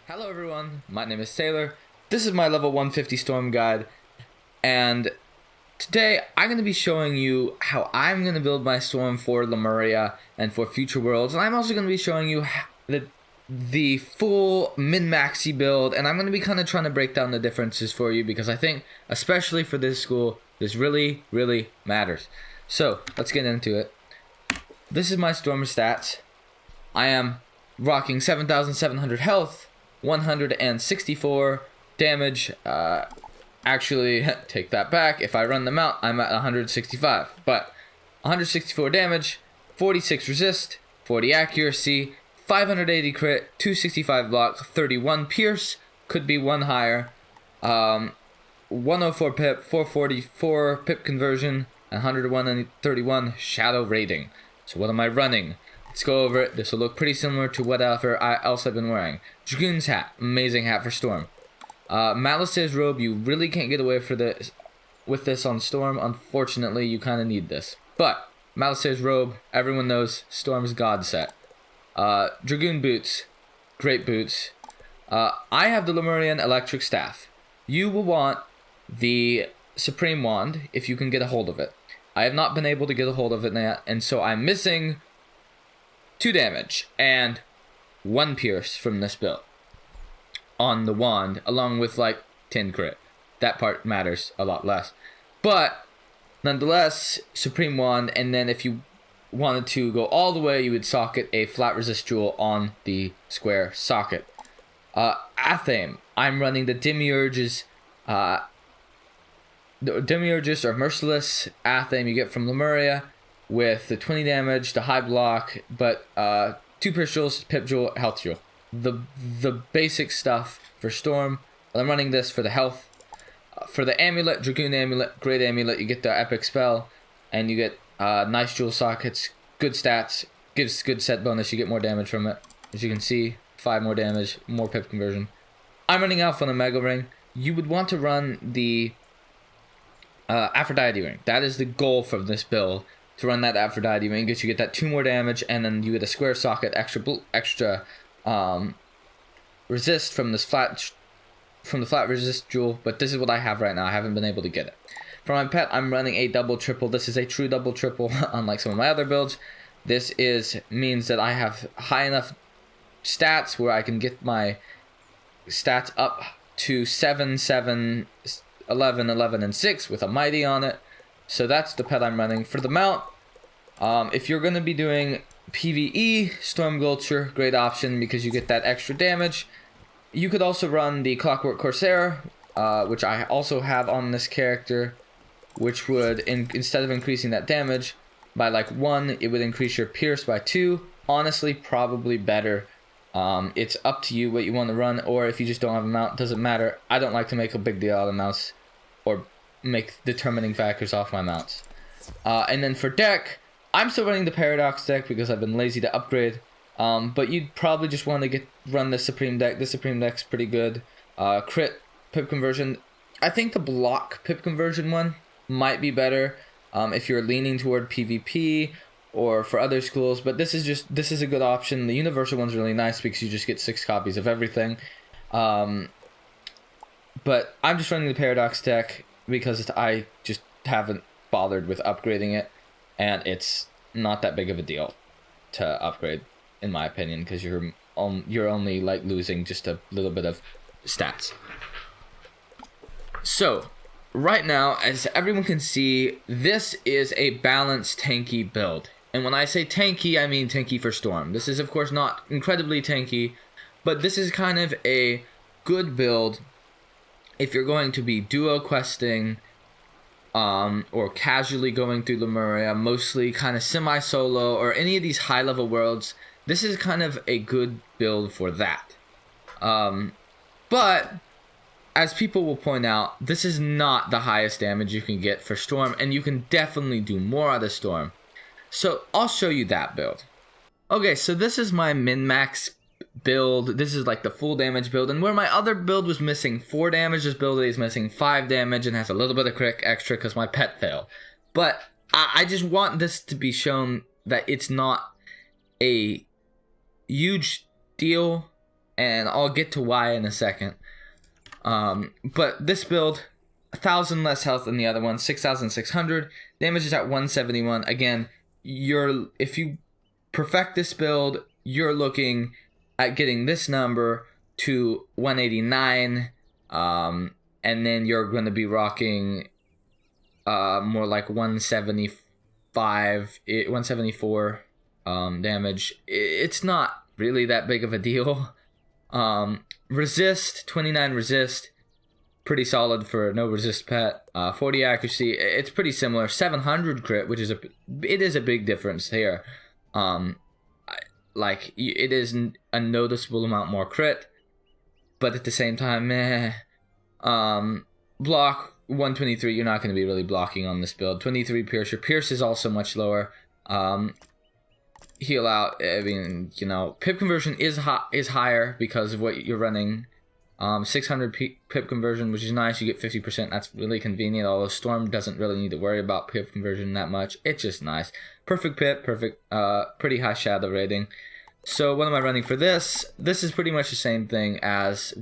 Hello everyone, my name is Taylor. This is my level 150 storm guide, and today I'm going to be showing you how I'm going to build my storm for Lemuria and for future worlds, and I'm also going to be showing you the full min-maxi build, and I'm going to be kind of trying to break down the differences for you because I think, especially for this school, this really matters. So, let's get into it. This is my storm stats. I am rocking 7,700 health, 164 damage. Actually, take that back. If I run them out, I'm at 165. But 164 damage, 46 resist, 40 accuracy, 580 crit, 265 block, 31 pierce, could be one higher, 104 pip, 444 pip conversion, and 131 shadow rating. So what am I running? Let's go over it. This will look pretty similar to whatever else I've been wearing. Dragoon's hat, amazing hat for Storm. Malice's robe, you really can't get away with this on Storm. Unfortunately, you kind of need this. But Malice's robe, everyone knows Storm's god set. Dragoon boots, great boots. I have the Lemurian electric staff. You will want the Supreme Wand if you can get a hold of it. I have not been able to get a hold of it yet, and so I'm missing 2 damage and 1 pierce from this build on the wand, along with like 10 crit. That part matters a lot less, but nonetheless, Supreme Wand. And then if you wanted to go all the way, you would socket a flat resist jewel on the square socket. Athame, I'm running the Demiurges. The Demiurges are merciless Athame you get from Lemuria, with the 20 damage, the high block, but 2 pierce jewels, pip jewel, health jewel. The basic stuff for Storm. I'm running this for the health. For the amulet, Dragoon amulet, great amulet, you get the epic spell, and you get nice jewel sockets, good stats, gives good set bonus, you get more damage from it. As you can see, 5 more damage, more pip conversion. I'm running Alpha on a Mega Ring. You would want to run the Aphrodite ring. That is the goal for this build. To run that Aphrodite ring, you get that 2 more damage, and then you get a square socket, extra resist from the flat resist jewel. But this is what I have right now. I haven't been able to get it. For my pet, I'm running a double triple. This is a true double triple, unlike some of my other builds. This means that I have high enough stats where I can get my stats up to 7, 7, 11, 11, and 6 with a mighty on it. So that's the pet I'm running. For the mount, if you're going to be doing PvE, Storm Gulcher, great option because you get that extra damage. You could also run the Clockwork Corsair, which I also have on this character, which would, instead of increasing that damage by like 1, it would increase your pierce by 2. Honestly, probably better. It's up to you what you want to run, or if you just don't have a mount, doesn't matter. I don't like to make a big deal out of mounts or make determining factors off my mounts. And then for deck, I'm still running the Paradox deck because I've been lazy to upgrade. But you'd probably just want to run the Supreme deck. The Supreme deck's pretty good. Crit, pip conversion. I think the block pip conversion one might be better if you're leaning toward PvP or for other schools. But this is a good option. The universal one's really nice because you just get 6 copies of everything. But I'm just running the Paradox deck because I just haven't bothered with upgrading it, and it's not that big of a deal to upgrade, in my opinion, because you're only like losing just a little bit of stats. So right now, as everyone can see, this is a balanced tanky build, and when I say tanky, I mean tanky for Storm. This is of course not incredibly tanky, but this is kind of a good build if you're going to be duo questing, or casually going through Lemuria, mostly kind of semi-solo, or any of these high-level worlds. This is kind of a good build for that. But, as people will point out, this is not the highest damage you can get for Storm, and you can definitely do more out of Storm. So, I'll show you that build. Okay, so this is my min-max build. This is like the full damage build, and where my other build was missing 4 damage, this build is missing 5 damage and has a little bit of crit extra because my pet failed. But I just want this to be shown that it's not a huge deal and I'll get to why in a second. But this build, 1,000 less health than the other one, 6,600. Damage is at 171. Again, if you perfect this build, you're looking at getting this number to 189, and then you're going to be rocking more like 174 damage. It's not really that big of a deal. Resist, 29 resist, pretty solid for no resist pet. 40 accuracy, it's pretty similar. 700 crit, which is it is a big difference here. It is a noticeable amount more crit, but at the same time, block 123, you're not going to be really blocking on this build. 23 pierce, your pierce is also much lower. Heal out, I mean, you know, pip conversion is higher because of what you're running. 600 pip conversion, which is nice. You get 50%. That's really convenient. Although Storm doesn't really need to worry about pip conversion that much. It's just nice. Perfect pip, perfect. Pretty high shadow rating. So what am I running for this? This is pretty much the same thing as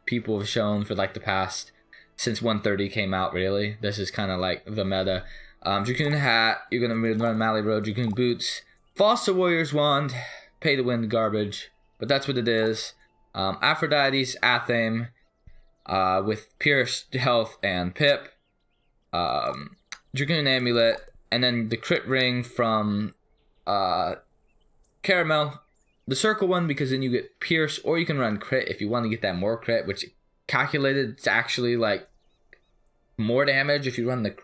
people have shown for like the past since 130 came out. Really, this is kind of like the meta. Dracoon hat. You're gonna run Mally Road. Dracoon boots. Foster Warrior's Wand, pay to win garbage, but that's what it is. Aphrodite's Athame, with pierced health and pip. Dragoon Amulet, and then the crit ring from Caramel. The circle one, because then you get pierce, or you can run crit if you want to get that more crit, which calculated it's actually like more damage if you run the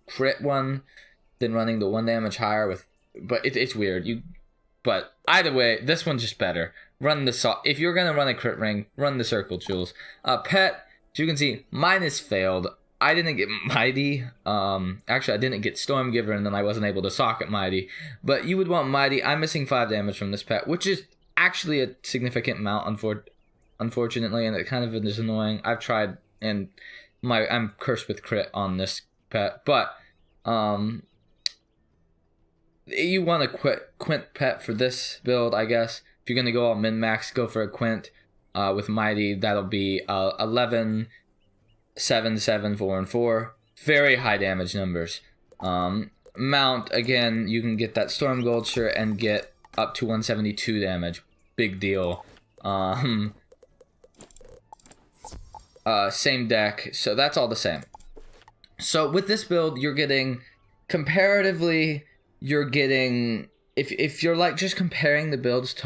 crit one than running the 1 damage higher with. But it's weird. But either way, this one's just better. Run the if you're gonna run a crit ring, run the circle jewels. Pet, as you can see, mine is failed. I didn't get Mighty. Actually, I didn't get Stormgiver, and then I wasn't able to socket Mighty. But you would want Mighty. I'm missing 5 damage from this pet, which is actually a significant amount, unfortunately, and it kind of is annoying. I've tried, and I'm cursed with crit on this pet, but you want a Quint pet for this build, I guess. If you're going to go all min-max, go for a Quint with Mighty. That'll be 11, 7, 7, 4, and 4. Very high damage numbers. Mount, again, you can get that Storm Gold shirt and get up to 172 damage. Big deal. Same deck, so that's all the same. So with this build, you're getting, comparatively, you're getting, if you're like just comparing the builds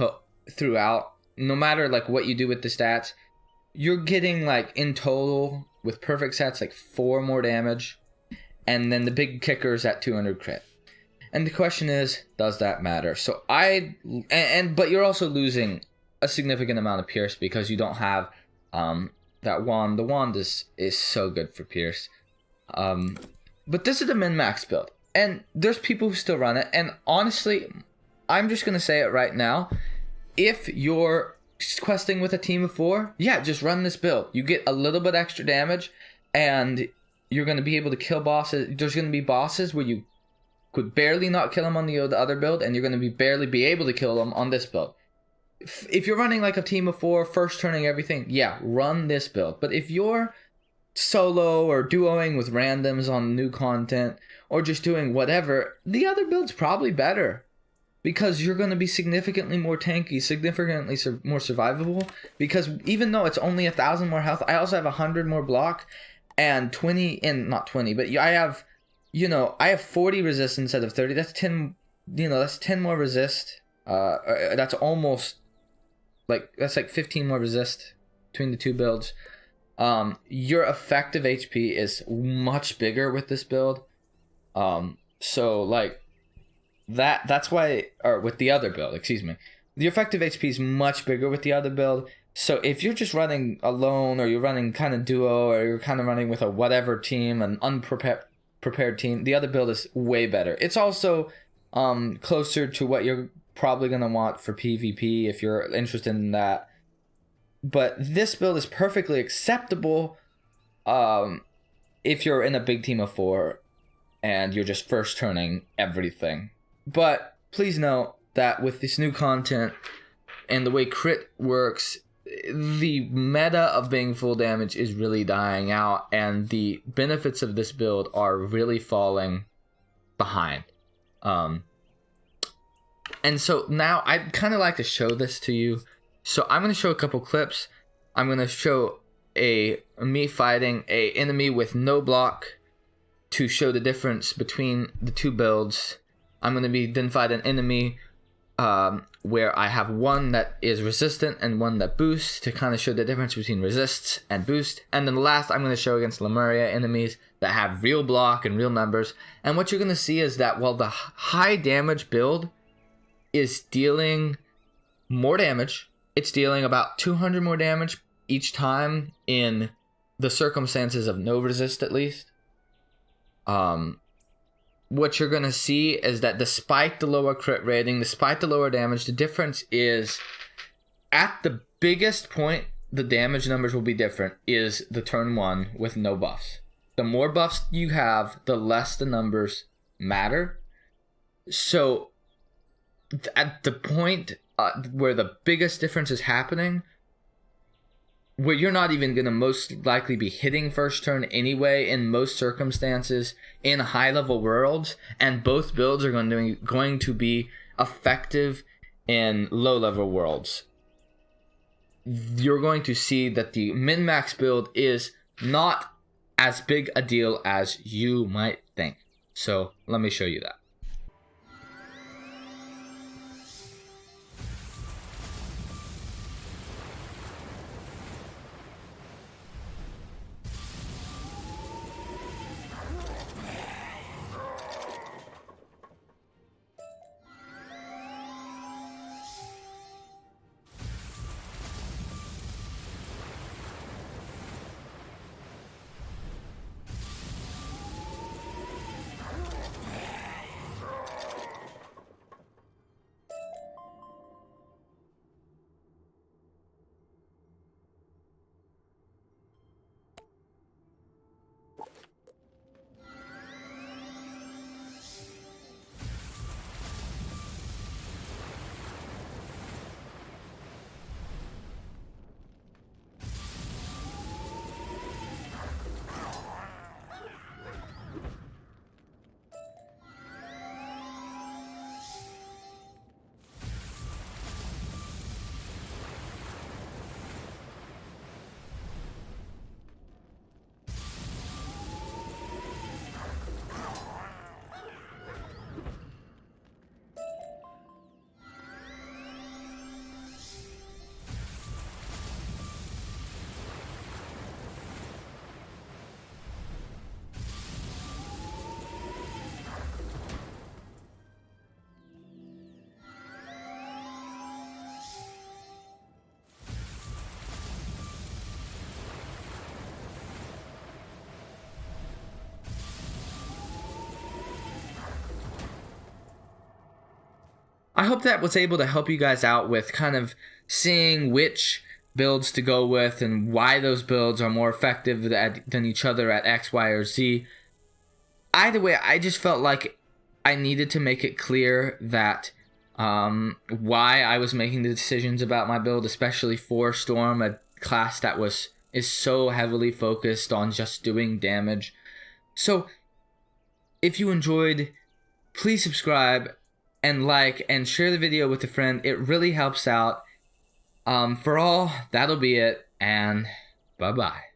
throughout, no matter like what you do with the stats, you're getting like in total with perfect stats like 4 more damage, and then the big kicker is at 200 crit. And the question is, does that matter? So but you're also losing a significant amount of pierce because you don't have that wand. The wand is so good for pierce. But this is a min-max build. And there's people who still run it. And honestly, I'm just going to say it right now. If you're questing with a team of 4, yeah, just run this build. You get a little bit extra damage, and you're going to be able to kill bosses. There's going to be bosses where you could barely not kill them on the other build, and you're going to barely be able to kill them on this build. If you're running like a team of 4, first turning everything, yeah, run this build. But if you're solo or duoing with randoms on new content, or just doing whatever, the other build's probably better, because you're going to be significantly more tanky, significantly more survivable, because even though it's only 1,000 more health, I also have 100 more block and 20, and not 20, but I have, I have 40 resist instead of 30. That's 10, that's 10 more resist. That's almost that's like 15 more resist between the two builds. Your effective HP is much bigger with this build. So like that's why, or with the other build, excuse me, the effective HP is much bigger with the other build. So if you're just running alone, or you're running kind of duo, or you're kind of running with a whatever team, an prepared team, the other build is way better. It's also closer to what you're probably going to want for PvP if you're interested in that. But this build is perfectly acceptable if you're in a big team of 4 and you're just first turning everything. But please note that with this new content and the way crit works, the meta of being full damage is really dying out, and the benefits of this build are really falling behind. And so now I'd kind of like to show this to you. So I'm going to show a couple clips. I'm going to show me fighting a enemy with no block to show the difference between the two builds. I'm going to be then fight an enemy where I have one that is resistant and one that boosts to kind of show the difference between resists and boost. And then last, I'm going to show against Lemuria enemies that have real block and real numbers. And what you're going to see is that while the high damage build is dealing more damage, it's dealing about 200 more damage each time in the circumstances of no resist, at least. What you're going to see is that despite the lower crit rating, despite the lower damage, the difference is at the biggest point the damage numbers will be different is the turn 1 with no buffs. The more buffs you have, the less the numbers matter. So at the point where the biggest difference is happening, where you're not even going to most likely be hitting first turn anyway in most circumstances in high level worlds, and both builds are going to be effective in low level worlds, you're going to see that the min-max build is not as big a deal as you might think. So let me show you that. I hope that was able to help you guys out with kind of seeing which builds to go with and why those builds are more effective than each other at X, Y, or Z. Either way, I just felt like I needed to make it clear that why I was making the decisions about my build, especially for Storm, a class that is so heavily focused on just doing damage. So if you enjoyed, please subscribe and like and share the video with a friend. It really helps out. For all, that'll be it, and bye-bye.